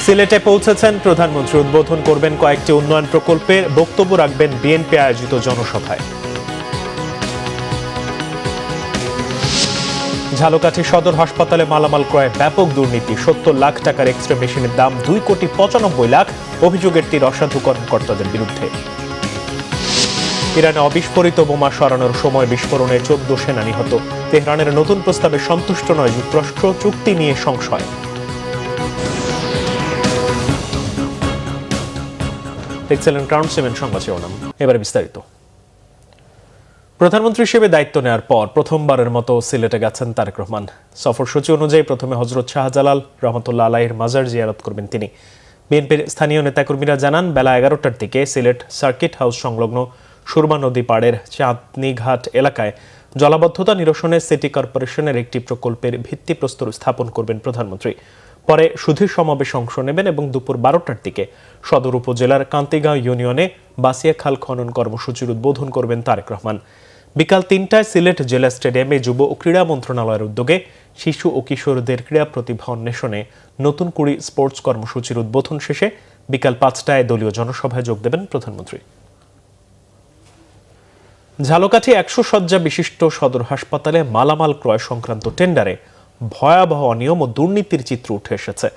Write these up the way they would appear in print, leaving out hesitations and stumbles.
সিলেটে পৌঁছেছেন প্রধানমন্ত্রী। উদ্বোধন করবেন কয়েকটি উন্নয়ন প্রকল্পের, বক্তব্য রাখবেন বিএনপি আয়োজিত জনসভায়। ঝালকাঠি সদর হাসপাতালে মালামাল ক্রয়ে ব্যাপক দুর্নীতি। ৭০ লাখ টাকার এক্স-রে মেশিনের দাম 2,95,00,000। অভিযোগের তীর অসাধু কর্মকর্তাদের বিরুদ্ধে। ইরানে অবিস্ফোরিত বোমা সরানোর সময় বিস্ফোরণে 14 সেনা নিহত। তেহরানের নতুন প্রস্তাবে সন্তুষ্ট নয় যুক্তরাষ্ট্র, চুক্তি নিয়ে সংশয়। দেখছিলেন ক্রাউন সেভেন সংবাদ শিরোনাম। এবারে বিস্তারিত। প্রধানমন্ত্রী হিসেবে দায়িত্ব নেওয়ার পর প্রথমবারের মতো সিলেটে গেছেন তারেক রহমান। সফরসূচি অনুযায়ী প্রথমে হযরত শাহজালাল রহমতুল্লাহ আলাইহির মাজার জিয়ারত করবেন তিনি। বিএনপির স্থানীয় নেতাকর্মীরা জানান, বেলা 11টার দিকে সিলেট সার্কিট হাউস সংলগ্ন সুরমা নদী পাড়ের চাঁদনীঘাট এলাকায় জলাবদ্ধতা নিরসনে সিটি কর্পোরেশনের একটি প্রকল্পের ভিত্তিপ্রস্তর স্থাপন করবেন প্রধানমন্ত্রী। পরে সুধীর সমাবেশে অংশ নেবেন এবং দুপুর 12টার দিকে সদর উপজেলার কান্তিগাঁও ইউনিয়নে বাসিয়া খাল খনন কর্মসূচির উদ্বোধন করবেন তারেক রহমান। বিকাল 3টায় সিলেট জেলা স্টেডিয়ামে যুব ও ক্রীড়া মন্ত্রণালয়ের উদ্যোগে শিশু ও কিশোরদের ক্রীড়া প্রতিভা অন্বেষণে নতুন কুড়ি স্পোর্টস কর্মসূচির উদ্বোধন শেষে বিকাল 5টায় দলীয় জনসভায় যোগ দেবেন প্রধানমন্ত্রী। ঝালকাঠি 100 শয্যা বিশিষ্ট সদর হাসপাতালে মালামাল ক্রয় সংক্রান্ত টেন্ডারে ভয়াবহ অনিয়ম ও দুর্নীতির চিত্র উঠে এসেছে।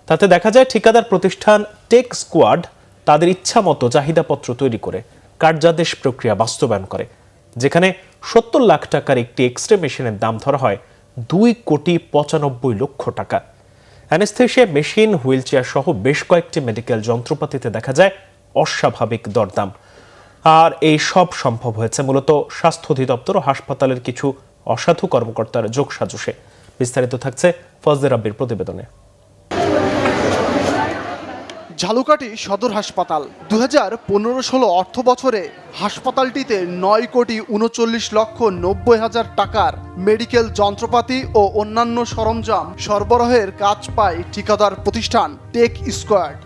তাতে দেখা যায় ঠিকাদার প্রতিষ্ঠান টেক স্কোয়াড তাদের ইচ্ছা মতো চাহিদাপত্র তৈরি করে কার্যাদেশ প্রক্রিয়া বাস্তবায়ন করে, যেখানে 70 লাখ টাকার একটি এক্স-রে মেশিনের দাম ধরা হয় 2,95,00,000 টাকা। অ্যানেস্থেশিয়া মেশিন, হুইল চেয়ার সহ বেশ কয়েকটি মেডিকেল যন্ত্রপাতিতে দেখা যায় অস্বাভাবিক দরদাম। আর এই সব সম্ভব হয়েছে মূলত স্বাস্থ্য অধিদপ্তর ও হাসপাতালের কিছু অসাধু কর্মকর্তার যোগসাজশে। বিস্তারিত থাকছে ফজলে রাব্বির প্রতিবেদনে। ঝালকাঠি সদর হাসপাতাল 2015-16 অর্থ বছরে হাসপাতালটিতে 9,39,90,000 টাকার মেডিকেল যন্ত্রপাতি ও অন্যান্য সরঞ্জাম সরবরাহের কাজ পায় ঠিকাদার প্রতিষ্ঠান টেক স্কোয়াড।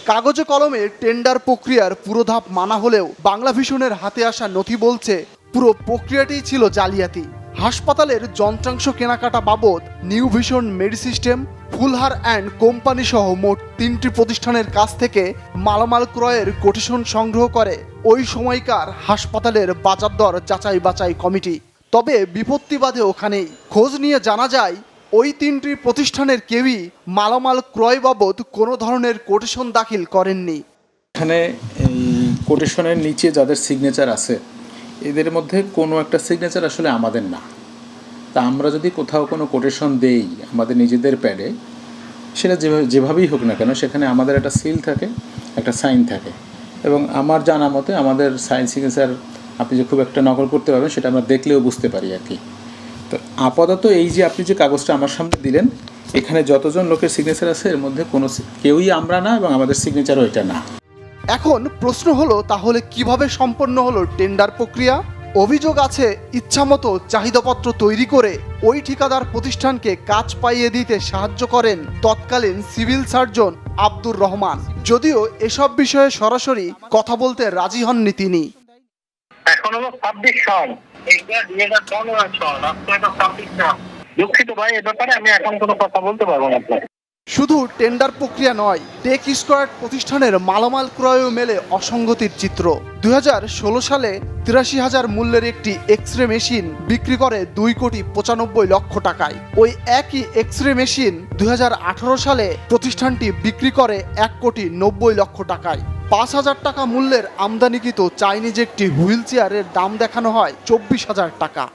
কাগজে কলমে টেন্ডার প্রক্রিয়ার পুরো ধাপ মানা হলেও বাংলাভিশনের হাতে আসা নথি বলছে পুরো প্রক্রিয়াটি ছিল জালিয়াতি। হাসপাতালের যন্ত্রাংশ কেনাকাটা বাবদ new vision মেডিসিস্টেম, Phulhar and company সহ মোট 3টি প্রতিষ্ঠানের কাছ থেকে মালামাল ক্রয়ের কোটেশন সংগ্রহ করে ওই সময়কার হাসপাতালের বাজার দর যাচাই বাছাই কমিটি। তবে বিপত্তি বাধে ওখানেই। খোঁজ নিয়ে জানা যায় ওই 3টি প্রতিষ্ঠানের কেউই মালামাল ক্রয় বাবদ কোনো ধরনের কোটেশন দাখিল করেননি। এখানে এই কোটেশনের নিচে যাদের সিগনেচার আছে এদের মধ্যে কোনো একটা সিগনেচার আসলে আমাদের না। তা আমরা যদি কোথাও কোনো কোটেশন দেই আমাদের নিজেদের প্যাডে, সেটা যেভাবেই হোক না কেন সেখানে আমাদের একটা সিল থাকে, একটা সাইন থাকে, এবং আমার জানা মতে আমাদের সাইন সিগনেচার আপনি যে খুব একটা নকল করতে পারবেন সেটা আমরা দেখলেও বুঝতে পারি আর কি। তো আপাতত এই যে আপনি যে কাগজটা আমার সামনে দিলেন, এখানে যতজন লোকের সিগনেচার আছে এর মধ্যে কোনো কেউই আমরা না, এবং আমাদের সিগনেচারও এটা না। এখন প্রশ্ন হলো, তাহলে কিভাবে সম্পন্ন হলো টেন্ডার প্রক্রিয়া? অভিযোগ আছে ইচ্ছামতো চাহিদাপত্র তৈরি করে ওই ঠিকাদার প্রতিষ্ঠানকে কাজ পাইয়ে দিতে সাহায্য করেন তৎকালীন সিভিল সার্জন আব্দুর রহমান। যদিও এসব বিষয়ে সরাসরি কথা বলতে রাজি হননি তিনি। এখন হলো 26 সাল, এইটা 2015 সাল, আজকে 26 সাল। দুঃখিত ভাই, এ ব্যাপারে আমি এখন কোনো কথা বলতে পারবো না আপনাকে। শুধু টেন্ডার প্রক্রিয়া নয়, টেক স্কোয়াড প্রতিষ্ঠানের মালামাল ক্রয়ও মেলে অসঙ্গতির চিত্র। 2016 সালে 83,000 মূল্যের একটি এক্স-রে মেশিন বিক্রি করে 2,95,00,000 টাকায়। ওই একই এক্স-রে মেশিন 2018 সালে প্রতিষ্ঠানটি বিক্রি করে 1,90,00,000 টাকায়। 5,000 টাকা মূল্যের আমদানিকৃত চাইনিজ একটি হুইল চেয়ারের দাম দেখানো হয় 24,000 টাকা।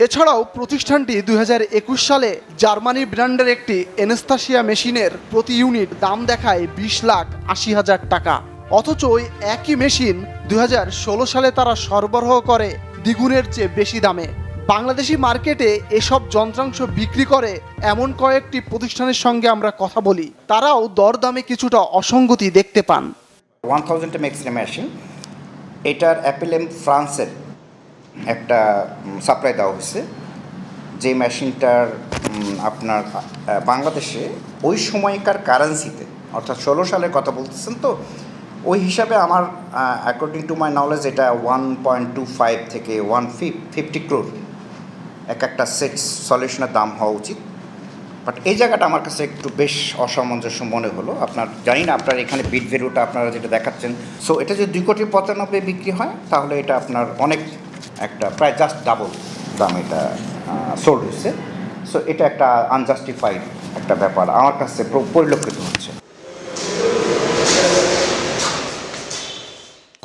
এছাড়াও প্রতিষ্ঠানটি 2021 সালে জার্মানি ব্র্যান্ডের একটি অ্যানেস্থেশিয়া মেশিনের প্রতি ইউনিট দাম দেখায় 20,80,000 টাকা। অথচ ওই একই মেশিন 2016 সালে তারা সরবরাহ করে দ্বিগুণের চেয়ে বেশি দামে। বাংলাদেশি মার্কেটে এসব যন্ত্রাংশ বিক্রি করে এমন কয়েকটি প্রতিষ্ঠানের সঙ্গে আমরা কথা বলি, তারাও দরদামে কিছুটা অসঙ্গতি দেখতে পান। 1000 এক্স-রে মেশিন, এটার অ্যাপেলেম ফ্রান্সের একটা সাপ্লাই দেওয়া হয়েছে, যে মেশিনটার আপনার বাংলাদেশে ওই সময়কার কারেন্সিতে, অর্থাৎ 16 সালের কথা বলতেছেন, তো ওই হিসাবে আমার অ্যাকর্ডিং টু মাই নলেজ এটা 1.25 থেকে 150 ক্রোর এক একটা সেট সলিউশনের দাম হওয়া উচিত। বাট এই জায়গাটা আমার কাছে একটু বেশ অসামঞ্জস্য মনে হলো। আপনার জানি না আপনার এখানে বিট ভ্যালুটা আপনারা যেটা দেখাচ্ছেন, সো এটা যদি 2,95,00,000 বিক্রি হয় তাহলে এটা আপনার অনেক একটা প্রায় জাস্ট ডাবল দাম এটা সোল্ড হচ্ছে। সো এটা একটা আনজাস্টিফাইড একটা ব্যাপার আমার কাছে পরিলক্ষিত হচ্ছে।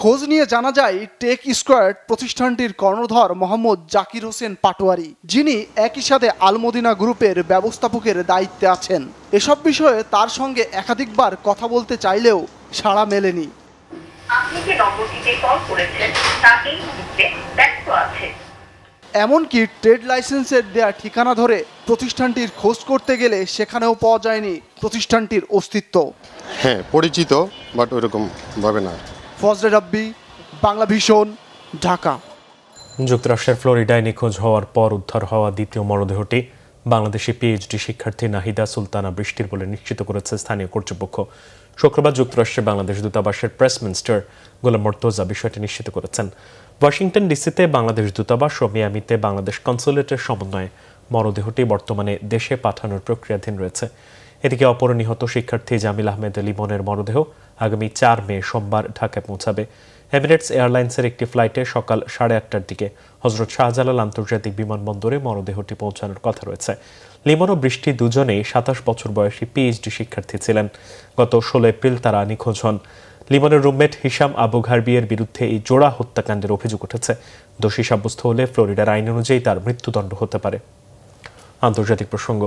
খোঁজ নিয়ে জানা যায় টেক স্কোয়ার্ড প্রতিষ্ঠানটির কর্ণধর মোহাম্মদ জাকির হোসেন পাটোয়ারি, যিনি একই সাথে আলমদিনা গ্রুপের ব্যবস্থাপকের দায়িত্বে আছেন। এসব বিষয়ে তার সঙ্গে একাধিকবার কথা বলতে চাইলেও সাড়া মেলেনি। আপনি যে নম্বরটিতে কল করেছেন তা এই মুহূর্তে ব্যস্ত আছে। এমনকি ট্রেড লাইসেন্সের দেয়া ঠিকানা ধরে প্রতিষ্ঠানটির খোঁজ করতে গেলে সেখানেও পাওয়া যায়নি প্রতিষ্ঠানটির অস্তিত্ব। হ্যাঁ পরিচিত, বাট ওইরকম ভাবে না। ফজলে রাব্বি, বাংলা ভিশন, ঢাকা। যুক্তরাষ্ট্রের ফ্লোরিডায় নিখোঁজ হওয়ার পর উদ্ধার হওয়া দ্বিতীয় মরদেহটি বাংলাদেশি পিএইচডি শিক্ষার্থী নাহিদা সুলতানা বৃষ্টির বলে নিশ্চিত করেছে স্থানীয় কর্তৃপক্ষ। শুক্রবার যুক্তরাষ্ট্রের বাংলাদেশ দূতাবাসের প্রেস মিনিস্টার গোলাম মর্তজা বিষয়টি নিশ্চিত করেছেন। ওয়াশিংটন ডিসিতে বাংলাদেশ দূতাবাস ও মিয়ামিতে বাংলাদেশ কনসুলেটের সমন্বয়ে মরদেহটি বর্তমানে দেশে পাঠানোর প্রক্রিয়াধীন রয়েছে। এদিকে অপর নিহত শিক্ষার্থী জামিল আহমেদ লিমনের মরদেহ আগামী 4 মে সোমবার ঢাকায় পৌঁছাবে। এমিরেটস এয়ারলাইন্সের একটি ফ্লাইটে সকাল 8:30টার দিকে হজরত শাহজালাল আন্তর্জাতিক বিমানবন্দরে মরদেহটি পৌঁছানোর কথা রয়েছে। লিমন ও বৃষ্টি দুজনেই 27 বছর বয়সী পিএইচডি শিক্ষার্থী ছিলেন। গত 16 এপ্রিল তারা নিখোঁজ হন। লিমনের রুমমেট হিশাম আবু ঘারবিয়ের বিরুদ্ধে এই জোড়া হত্যাকাণ্ডের অভিযোগ উঠেছে। দোষী সাব্যস্ত হলে ফ্লোরিডার আইন অনুযায়ী তার মৃত্যুদণ্ড হতে পারে। আন্তর্জাতিক প্রসঙ্গ।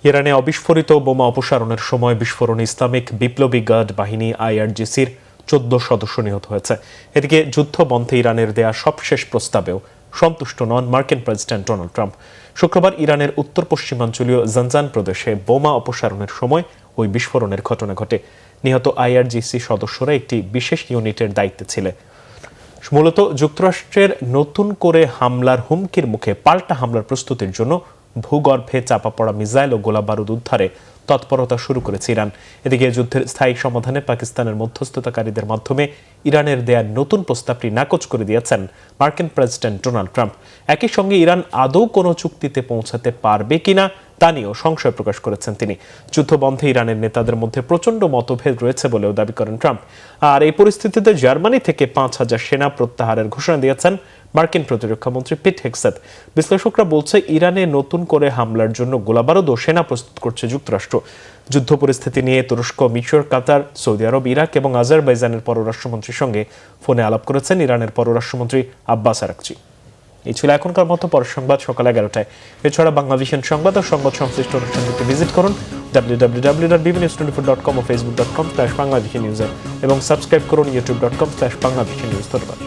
ইরানে অবিস্ফোরিত বোমা অপসারণের সময় বিস্ফোরণে ইসলামিক বিপ্লবী গার্ড বাহিনী IRGCর 14 সদস্য নিহত হয়েছে। এদিকে যুদ্ধ বন্ধে ইরানের দেয়া সবশেষ প্রস্তাবেও সন্তুষ্ট নন মার্কিন প্রেসিডেন্ট ডোনাল্ড ট্রাম্প। শুক্রবার ইরানের উত্তর পশ্চিমাঞ্চলীয় জানজান প্রদেশে বোমা অপসারণের সময় ওই বিস্ফোরণের ঘটনা ঘটে। নিহত IRGC সদস্যরা একটি বিশেষ ইউনিটের দায়িত্বে ছিলেন। মূলত যুক্তরাষ্ট্রের নতুন করে হামলার হুমকির মুখে পাল্টা হামলার প্রস্তুতির জন্য ভূগর্ভে চাপা পড়া মিসাইল ও গোলাবারুদ উদ্ধারে তৎপরতা শুরু করেছে ইরান। এদিকে যুদ্ধের স্থায়ী সমাধানে পাকিস্তানের মধ্যস্থতাকারীদের মাধ্যমে ইরানের দেয়া নতুন প্রস্তাবটি নাকচ করে দিয়েছেন মার্কিন প্রেসিডেন্ট ডোনাল্ড ট্রাম্প। একই সঙ্গে ইরান আদৌ কোনো চুক্তিতে পৌঁছাতে পারবে কিনা তা নিয়েও সংশয় প্রকাশ করেছেন তিনি। যুদ্ধবন্ধে ইরানের নেতাদের মধ্যে প্রচণ্ড মতভেদ রয়েছে বলেও দাবি করেন ট্রাম্প। আর এই পরিস্থিতিতে জার্মানি থেকে 5,000 সেনা প্রত্যাহারের ঘোষণা দিয়েছেন মার্কিন প্রতিরক্ষামন্ত্রী পিট হেগসেথ। বিশ্লেষকরা বলছে ইরানে নতুন করে হামলার জন্য গোলাবারুদ ও সেনা প্রস্তুত করছে যুক্তরাষ্ট্র। যুদ্ধ পরিস্থিতি নিয়ে তুরস্ক, মিশর, কাতার, সৌদি আরব, ইরাক এবং আজারবাইজানের পররাষ্ট্রমন্ত্রীর সঙ্গে ফোনে আলাপ করেছেন ইরানের পররাষ্ট্রমন্ত্রী আব্বাস আরাকচি। এই ছিল এখনকার মতো। পরের সংবাদ সকাল 11টায়। এছাড়া বাংলা ভিশন সংবাদ ও সংবাদ সংশ্লিষ্ট অনুষ্ঠানটিতে ভিজিট করুন www.bbnews24.com ও facebook.com/banglavishnnews এবং সাবস্ক্রাইব করুন youtube.com/banglavishnnews। ধন্যবাদ।